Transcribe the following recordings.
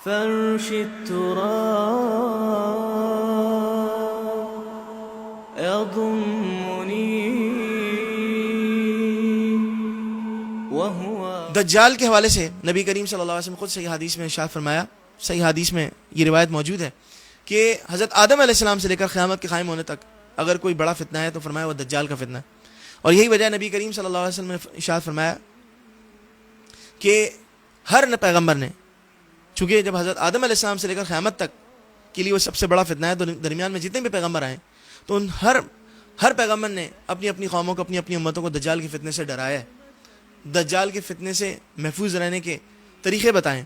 فرش التراب يضمني وهو دجال کے حوالے سے نبی کریم صلی اللہ علیہ وسلم خود صحیح حدیث میں ارشاد فرمایا، صحیح حدیث میں یہ روایت موجود ہے کہ حضرت آدم علیہ السلام سے لے کر قیامت کے قائم ہونے تک اگر کوئی بڑا فتنہ ہے تو فرمایا وہ دجال کا فتنہ ہے. اور یہی وجہ نبی کریم صلی اللہ علیہ وسلم نے ارشاد فرمایا کہ ہر پیغمبر نے، چونکہ جب حضرت آدم علیہ السلام سے لے کر قیامت تک کے لیے وہ سب سے بڑا فتنہ ہے، تو درمیان میں جتنے بھی پیغمبر آئے تو ان ہر پیغمبر نے اپنی اپنی قوموں کو، اپنی اپنی امتوں کو دجال کے فتنے سے ڈرایا ہے، دجال کے فتنے سے محفوظ رہنے کے طریقے بتائیں.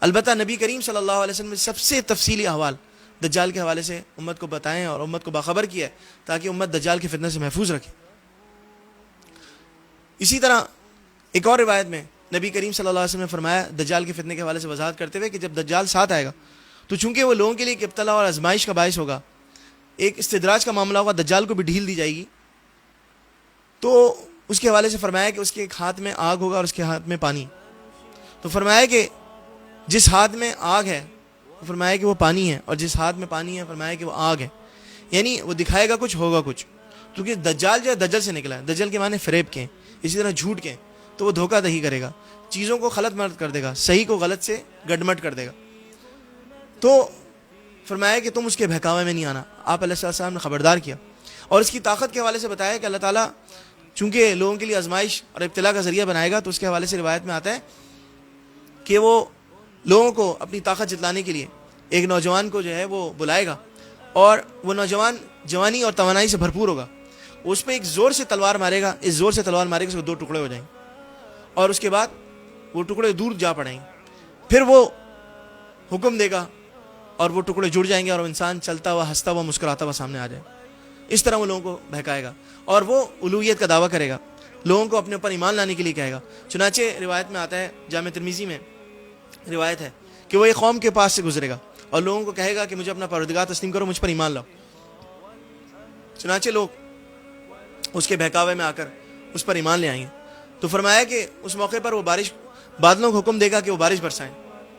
البتہ نبی کریم صلی اللہ علیہ وسلم نے سب سے تفصیلی احوال دجال کے حوالے سے امت کو بتائیں اور امت کو باخبر کیا ہے تاکہ امت دجال کے فتنے سے محفوظ رکھے. اسی طرح ایک اور روایت میں نبی کریم صلی اللہ علیہ وسلم نے فرمایا دجال کے فتنے کے حوالے سے وضاحت کرتے ہوئے کہ جب دجال ساتھ آئے گا تو چونکہ وہ لوگوں کے لیے ایک ابتلا اور آزمائش کا باعث ہوگا، ایک استدراج کا معاملہ ہوگا، دجال کو بھی ڈھیل دی جائے گی. تو اس کے حوالے سے فرمایا کہ اس کے ایک ہاتھ میں آگ ہوگا اور اس کے ہاتھ میں پانی. تو فرمایا کہ جس ہاتھ میں آگ ہے فرمایا کہ وہ پانی ہے، اور جس ہاتھ میں پانی ہے فرمایا کہ وہ آگ ہے. یعنی وہ دکھائے گا کچھ، ہوگا کچھ. کیونکہ دجال جو ہے دجل سے نکلا ہے، دجل کے معنی فریب کے ہیں، اسی طرح جھوٹ کے ہیں. تو وہ دھوکہ دہی کرے گا، چیزوں کو غلط مرد کر دے گا، صحیح کو غلط سے گڈمٹ کر دے گا. تو فرمایا کہ تم اس کے بہکاوے میں نہیں آنا. آپ علیہ السلام نے خبردار کیا اور اس کی طاقت کے حوالے سے بتایا کہ اللہ تعالیٰ چونکہ لوگوں کے لیے آزمائش اور ابتلا کا ذریعہ بنائے گا، تو اس کے حوالے سے روایت میں آتا ہے کہ وہ لوگوں کو اپنی طاقت جتلانے کے لیے ایک نوجوان کو جو ہے وہ بلائے گا، اور وہ نوجوان جوانی اور توانائی سے بھرپور ہوگا. اس پہ ایک زور سے تلوار مارے گا، اس زور سے تلوار مارے گا اس کو 2 ٹکڑے ہو جائیں گے، اور اس کے بعد وہ ٹکڑے دور جا پڑیں گے. پھر وہ حکم دے گا اور وہ ٹکڑے جڑ جائیں گے اور وہ انسان چلتا ہوا، ہنستا ہوا، مسکراتا ہوا سامنے آ جائے. اس طرح وہ لوگوں کو بہکائے گا اور وہ الوہیت کا دعویٰ کرے گا، لوگوں کو اپنے اوپر ایمان لانے کے لیے کہے گا. چنانچہ روایت میں آتا ہے، جامع ترمذی میں روایت ہے کہ وہ ایک قوم کے پاس سے گزرے گا اور لوگوں کو کہے گا کہ مجھے اپنا پروردگار تسلیم کرو، مجھ پر ایمان لاؤ. چنانچہ لوگ اس کے بہکاوے میں آ کر اس پر ایمان لے آئیں گے. تو فرمایا کہ اس موقع پر وہ بادلوں کو حکم دے گا کہ وہ بارش برسائیں،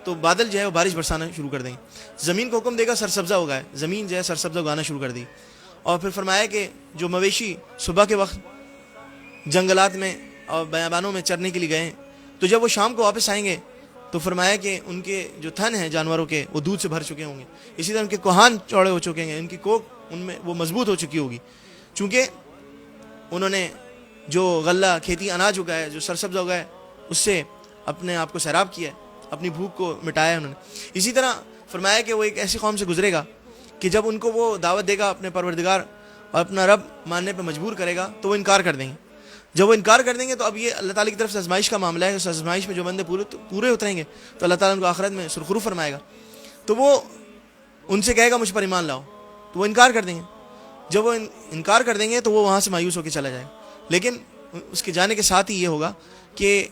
تو بادل جو ہے وہ بارش برسانا شروع کر دیں گے. زمین کو حکم دے گا سرسبزہ اگائے، زمین جو ہے سرسبزہ اگانا شروع کر دی. اور پھر فرمایا کہ جو مویشی صبح کے وقت جنگلات میں اور بیابانوں میں چرنے کے لیے گئے ہیں، تو جب وہ شام کو واپس آئیں گے تو فرمایا کہ ان کے جو تھن ہیں جانوروں کے وہ دودھ سے بھر چکے ہوں گے. اسی طرح ان کے کوہان چوڑے ہو چکے ہیں، ان کی کوک ان میں وہ مضبوط ہو چکی ہوگی، چونکہ انہوں نے جو غلہ کھیتی اناج اگایا، جو سرسبزہ اگایا، اس سے اپنے آپ کو سیراب کیا ہے، اپنی بھوک کو مٹایا انہوں نے. اسی طرح فرمایا کہ وہ ایک ایسی قوم سے گزرے گا کہ جب ان کو وہ دعوت دے گا اپنے پروردگار اور اپنا رب ماننے پہ مجبور کرے گا تو وہ انکار کر دیں گے. جب وہ انکار کر دیں گے تو اب یہ اللہ تعالیٰ کی طرف سے آزمائش کا معاملہ ہے. اس آزمائش میں جو بندے پورے اتریں گے تو اللہ تعالیٰ ان کو آخرت میں سرخرو فرمائے گا. تو وہ ان سے کہے گا مجھ پر ایمان لاؤ، تو وہ انکار کر دیں گے. جب وہ انکار کر دیں گے تو وہ وہاں سے مایوس ہو کے چلا جائے گا. لیکن اس کے جانے کے ساتھ ہی یہ ہوگا کہ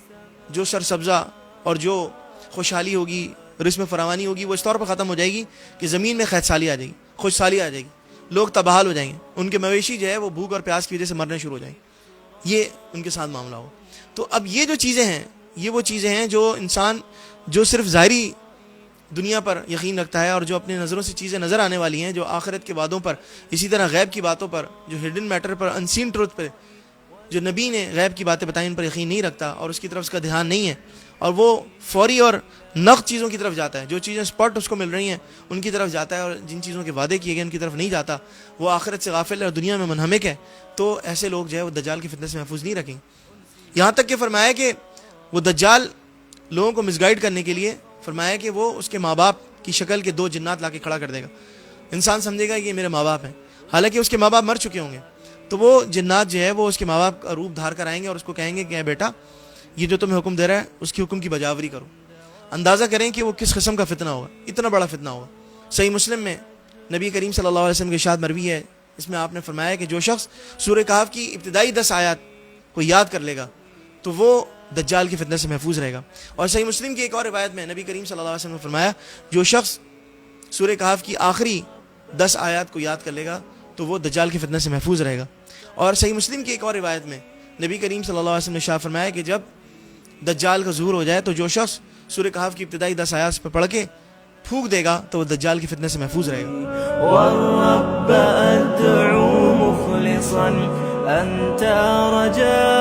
جو سرسبزہ اور جو خوشحالی ہوگی، رزق میں فراوانی ہوگی، وہ اس طور پر ختم ہو جائے گی کہ زمین میں قحط سالی آ جائے گی، خوش سالی آ جائے گی، لوگ تباہل ہو جائیں گے، ان کے مویشی جو ہے وہ بھوک اور پیاس کی وجہ سے مرنے شروع ہو جائیں گے. یہ ان کے ساتھ معاملہ ہو. تو اب یہ جو چیزیں ہیں، یہ وہ چیزیں ہیں جو انسان جو صرف ظاہری دنیا پر یقین رکھتا ہے اور جو اپنے نظروں سے چیزیں نظر آنے والی ہیں، جو آخرت کے وعدوں پر، اسی طرح غیب کی باتوں پر، جو ہڈن میٹر پر، انسین ٹروتھ پر، جو نبی نے غیب کی باتیں بتائیں ان پر یقین نہیں رکھتا اور اس کی طرف اس کا دھیان نہیں ہے، اور وہ فوری اور نقد چیزوں کی طرف جاتا ہے. جو چیزیں اسپاٹ اس کو مل رہی ہیں ان کی طرف جاتا ہے، اور جن چیزوں کے وعدے کیے گئے ان کی طرف نہیں جاتا. وہ آخرت سے غافل ہے اور دنیا میں منہمک ہے. تو ایسے لوگ جو ہے وہ دجال کی فتنہ سے محفوظ نہیں رکھیں. یہاں تک کہ فرمایا کہ وہ دجال لوگوں کو مس گائیڈ کرنے کے لیے فرمایا کہ وہ اس کے ماں باپ کی شکل کے 2 جنات لا کے کھڑا کر دے گا. انسان سمجھے گا کہ یہ میرے ماں باپ ہیں، حالانکہ اس کے ماں باپ مر چکے ہوں گے. تو وہ جنات جو ہے وہ اس کے ماں باپ کا روپ دھار کر آئیں گے اور اس کو کہیں گے کہ اے بیٹا، یہ جو تمہیں حکم دے رہا ہے اس کی حکم کی بجاوری کرو. اندازہ کریں کہ وہ کس قسم کا فتنہ ہوگا، اتنا بڑا فتنہ ہوگا. صحیح مسلم میں نبی کریم صلی اللہ علیہ وسلم کی ارشاد مروی ہے، اس میں آپ نے فرمایا کہ جو شخص سورہ کہف کی ابتدائی 10 آیات کو یاد کر لے گا تو وہ دجال کی فتنہ سے محفوظ رہے گا. اور صحیح مسلم کی ایک اور روایت میں نبی کریم صلی اللہ علیہ وسلم نے فرمایا جو شخص سورہ کہف کی آخری 10 آیات کو یاد کر لے گا تو وہ دجال کی فتنہ سے محفوظ رہے گا. اور صحیح مسلم کی ایک اور روایت میں نبی کریم صلی اللہ علیہ وسلم نے ارشاد فرمایا کہ جب دجال کا ظہور ہو جائے تو جو شخص سورہ کہف کی ابتدائی 10 آیات پہ پڑھ کے پھونک دے گا تو وہ دجال کے فتنے سے محفوظ رہے گا. والرب أدعو مخلصا أنت رجاء